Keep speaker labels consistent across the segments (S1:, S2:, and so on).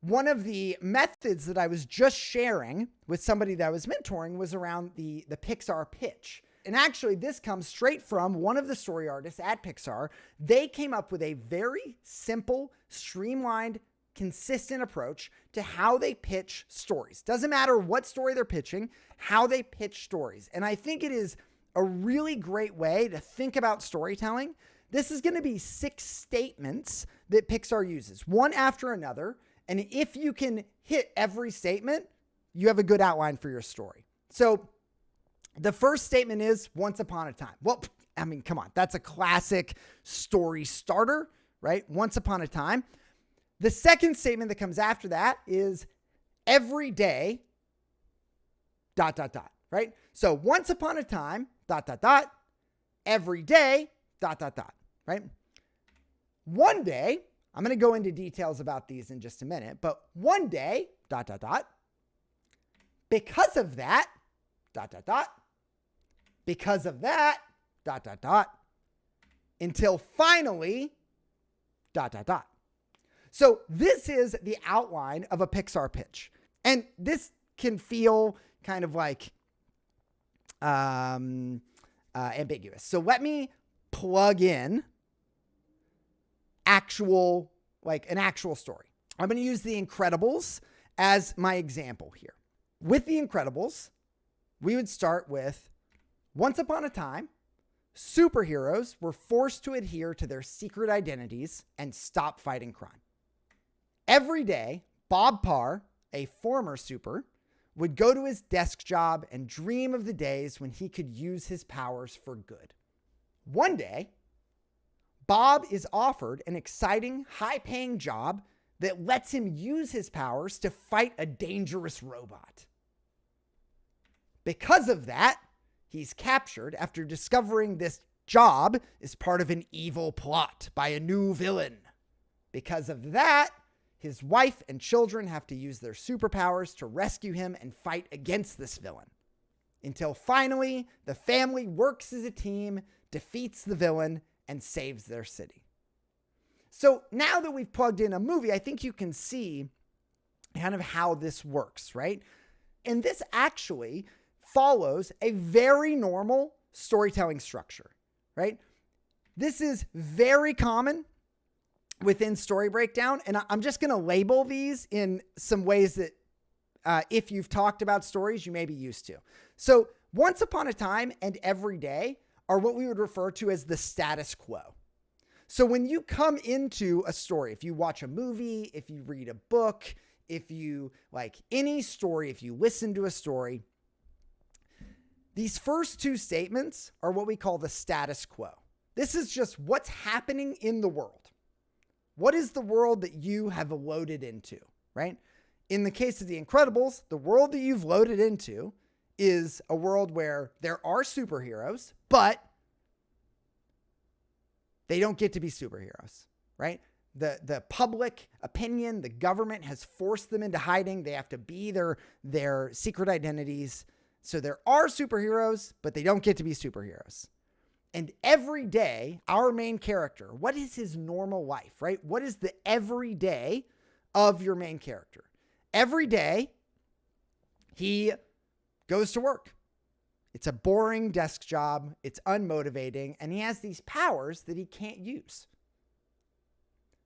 S1: one of the methods that I was just sharing with somebody that I was mentoring was around the Pixar pitch. And actually, this comes straight from one of the story artists at Pixar. They came up with a very simple, streamlined, consistent approach to how they pitch stories. Doesn't matter what story they're pitching, how they pitch stories. And I think it is a really great way to think about storytelling. This is going to be 6 statements that Pixar uses, one after another. And if you can hit every statement, you have a good outline for your story. So the first statement is once upon a time. Well, I mean, come on, that's a classic story starter, right? Once upon a time. The second statement that comes after that is every day, ... right? So once upon a time, ... every day, ... right? One day, I'm going to go into details about these in just a minute, but one day, ... because of that, ... because of that, ... until finally, ... So this is the outline of a Pixar pitch. And this can feel kind of like ambiguous. So let me plug in an actual story. I'm going to use The Incredibles as my example here. With The Incredibles, we would start with once upon a time, superheroes were forced to adhere to their secret identities and stop fighting crime. Every day, Bob Parr, a former super, would go to his desk job and dream of the days when he could use his powers for good. One day, Bob is offered an exciting, high-paying job that lets him use his powers to fight a dangerous robot. Because of that, he's captured after discovering this job is part of an evil plot by a new villain. Because of that, his wife and children have to use their superpowers to rescue him and fight against this villain. Until finally, the family works as a team, defeats the villain, and saves their city. So now that we've plugged in a movie, I think you can see kind of how this works, right? And this actually follows a very normal storytelling structure, right? This is very common within story breakdown. And I'm just going to label these in some ways that if you've talked about stories, you may be used to. So once upon a time and every day are what we would refer to as the status quo. So when you come into a story, if you watch a movie, if you read a book, if you like any story, if you listen to a story, these first 2 statements are what we call the status quo. This is just what's happening in the world. What is the world that you have loaded into, right? In the case of The Incredibles, the world that you've loaded into is a world where there are superheroes, but they don't get to be superheroes, right? The public opinion, the government has forced them into hiding. They have to be their secret identities. So there are superheroes, but they don't get to be superheroes. And every day, our main character, what is his normal life, right? What is the everyday of your main character? Every day, he goes to work. It's a boring desk job. It's unmotivating. And he has these powers that he can't use.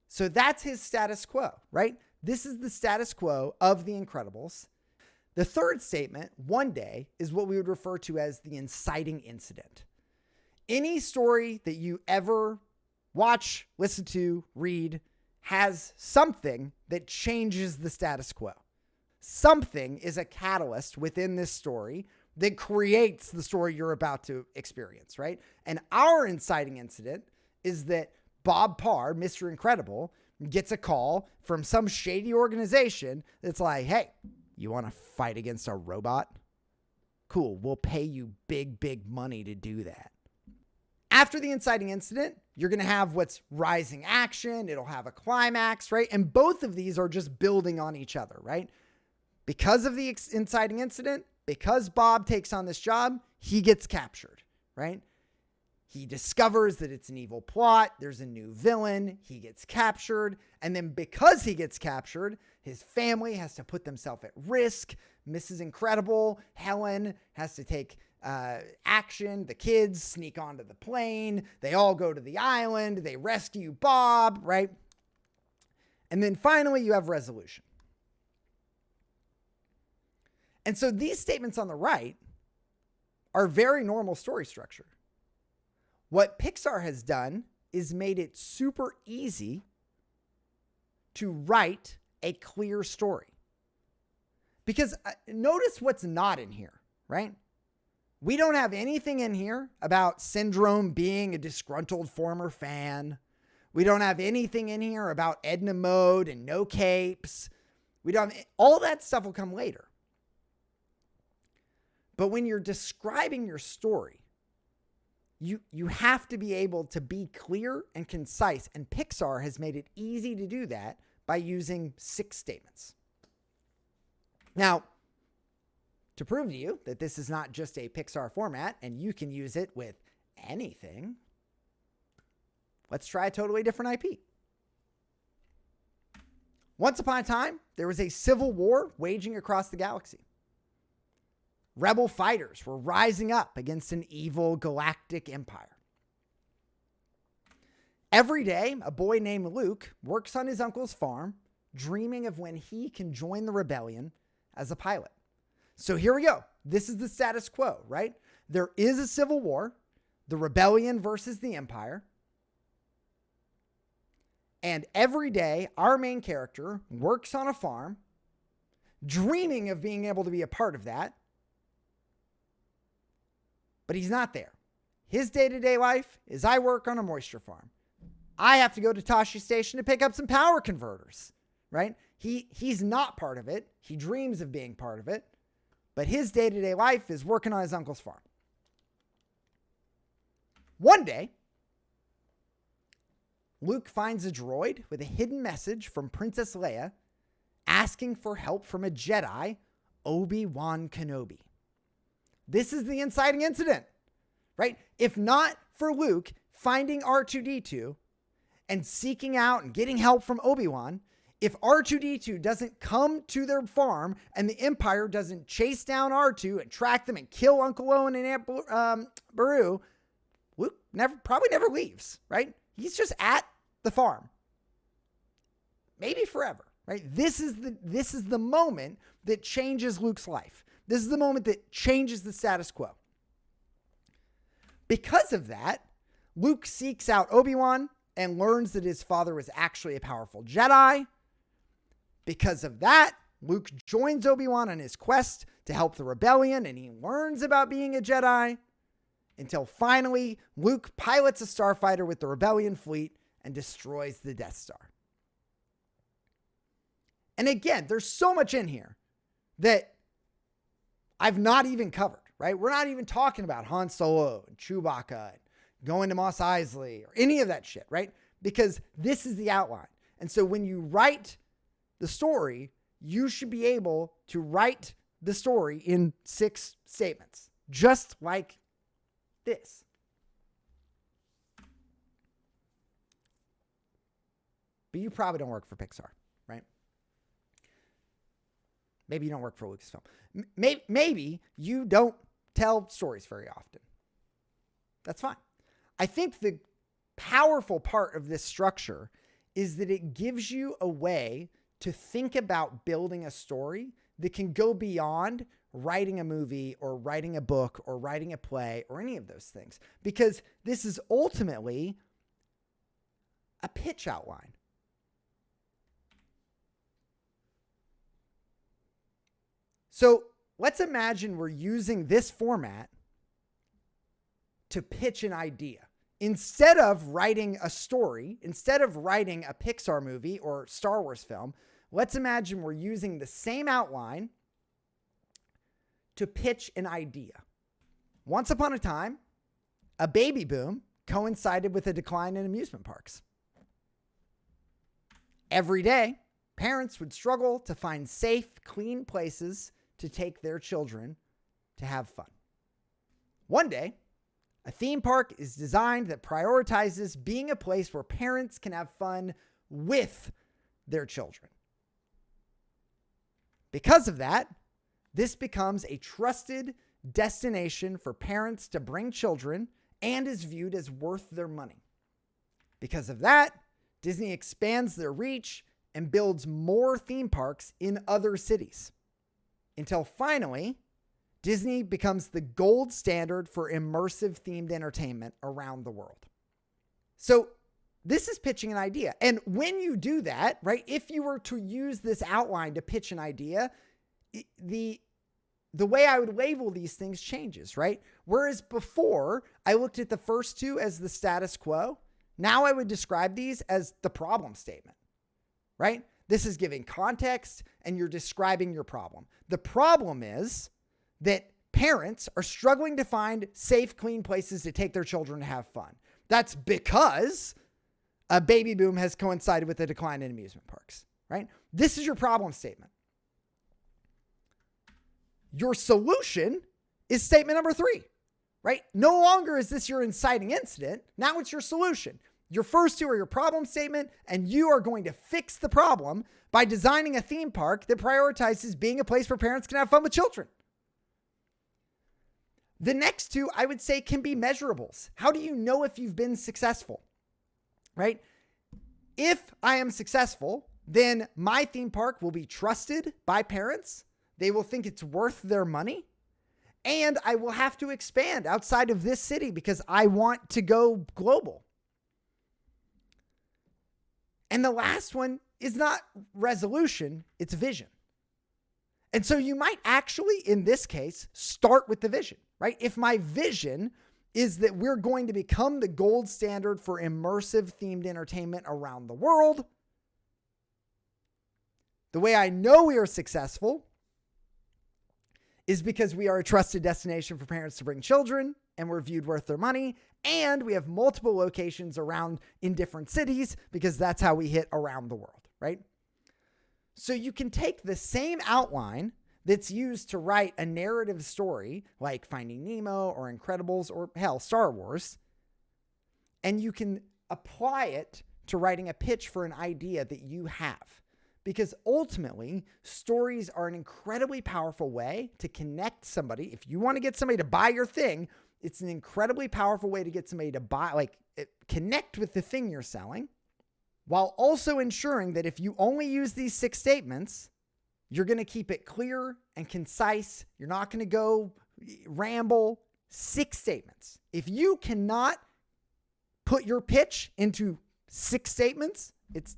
S1: So that's his status quo, right? This is the status quo of The Incredibles. The third statement, one day, is what we would refer to as the inciting incident. Any story that you ever watch, listen to, read has something that changes the status quo. Something is a catalyst within this story that creates the story you're about to experience, right? And our inciting incident is that Bob Parr, Mr. Incredible, gets a call from some shady organization that's like, hey, you want to fight against a robot? Cool, we'll pay you big, big money to do that. After the inciting incident, you're going to have what's rising action. It'll have a climax, right? And both of these are just building on each other, right? Because of the inciting incident, because Bob takes on this job, he gets captured, right? He discovers that it's an evil plot. There's a new villain. He gets captured. And then because he gets captured, his family has to put themselves at risk. Mrs. Incredible, Helen, has to take action. The kids sneak onto the plane. They all go to the island. They rescue Bob, right? And then finally, you have resolution. And so these statements on the right are very normal story structure. What Pixar has done is made it super easy to write a clear story. Because notice what's not in here, right? We don't have anything in here about Syndrome being a disgruntled former fan. We don't have anything in here about Edna Mode and no capes. We don't have, all that stuff will come later. But when you're describing your story, you have to be able to be clear and concise. And Pixar has made it easy to do that by using 6 statements. Now, to prove to you that this is not just a Pixar format and you can use it with anything, let's try a totally different IP. Once upon a time, there was a civil war waging across the galaxy. Rebel fighters were rising up against an evil galactic empire. Every day, a boy named Luke works on his uncle's farm, dreaming of when he can join the rebellion as a pilot. So here we go. This is the status quo, right? There is a civil war, the rebellion versus the empire. And every day, our main character works on a farm, dreaming of being able to be a part of that. But he's not there. His day-to-day life is I work on a moisture farm. I have to go to Tashi Station to pick up some power converters, right? He's not part of it. He dreams of being part of it. But his day-to-day life is working on his uncle's farm. One day, Luke finds a droid with a hidden message from Princess Leia asking for help from a Jedi, Obi-Wan Kenobi. This is the inciting incident, right? If not for Luke finding R2-D2 and seeking out and getting help from Obi-Wan, if R2-D2 doesn't come to their farm and the Empire doesn't chase down R2 and track them and kill Uncle Owen and Aunt Beru, Luke probably never leaves, right? He's just at the farm. Maybe forever, right? This is the moment that changes Luke's life. This is the moment that changes the status quo. Because of that, Luke seeks out Obi-Wan and learns that his father was actually a powerful Jedi. Because of that, Luke joins Obi-Wan on his quest to help the rebellion, and he learns about being a Jedi until finally Luke pilots a starfighter with the rebellion fleet and destroys the Death Star. And again, there's so much in here that I've not even covered, right? We're not even talking about Han Solo and Chewbacca and going to Mos Eisley or any of that shit, right? Because this is the outline. And so when you write the story, you should be able to write the story in 6 statements, just like this. But you probably don't work for Pixar, right? Maybe you don't work for Lucasfilm. Maybe you don't tell stories very often. That's fine. I think the powerful part of this structure is that it gives you a way to think about building a story that can go beyond writing a movie or writing a book or writing a play or any of those things. Because this is ultimately a pitch outline. So let's imagine we're using this format to pitch an idea. Instead of writing a story, instead of writing a Pixar movie or Star Wars film, let's imagine we're using the same outline to pitch an idea. Once upon a time, a baby boom coincided with a decline in amusement parks. Every day, parents would struggle to find safe, clean places to take their children to have fun. One day, A theme park is designed that prioritizes being a place where parents can have fun with their children. Because of that, this becomes a trusted destination for parents to bring children and is viewed as worth their money. Because of that, Disney expands their reach and builds more theme parks in other cities. Until finally, Disney becomes the gold standard for immersive themed entertainment around the world. So this is pitching an idea. And when you do that, right, if you were to use this outline to pitch an idea, the way I would label these things changes, right? Whereas before I looked at the first two as the status quo, now I would describe these as the problem statement, right? This is giving context and you're describing your problem. The problem is that parents are struggling to find safe, clean places to take their children to have fun. That's because a baby boom has coincided with a decline in amusement parks, right? This is your problem statement. Your solution is statement number 3, right? No longer is this your inciting incident. Now it's your solution. Your first two are your problem statement, and you are going to fix the problem by designing a theme park that prioritizes being a place where parents can have fun with children. The next two, I would say, can be measurables. How do you know if you've been successful, right? If I am successful, then my theme park will be trusted by parents. They will think it's worth their money. And I will have to expand outside of this city because I want to go global. And the last one is not resolution, it's vision. And so you might actually, in this case, start with the vision, right? If my vision is that we're going to become the gold standard for immersive themed entertainment around the world, the way I know we are successful is because we are a trusted destination for parents to bring children and we're viewed worth their money. And we have multiple locations around in different cities because that's how we hit around the world, right? So you can take the same outline that's used to write a narrative story like Finding Nemo or Incredibles or hell, Star Wars, and you can apply it to writing a pitch for an idea that you have. Because ultimately, stories are an incredibly powerful way to connect somebody. If you want to get somebody to buy your thing, it's an incredibly powerful way to get somebody to buy, connect with the thing you're selling, while also ensuring that if you only use these 6 statements, you're going to keep it clear and concise. You're not going to go ramble. 6 statements. If you cannot put your pitch into 6 statements,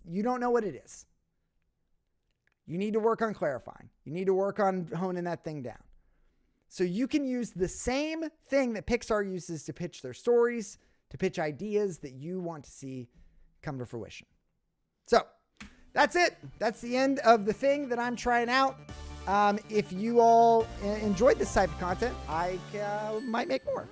S1: you don't know what it is. You need to work on clarifying. You need to work on honing that thing down. So you can use the same thing that Pixar uses to pitch their stories, to pitch ideas that you want to see come to fruition. So that's it. That's the end of the thing that I'm trying out. If you all enjoyed this type of content, I might make more.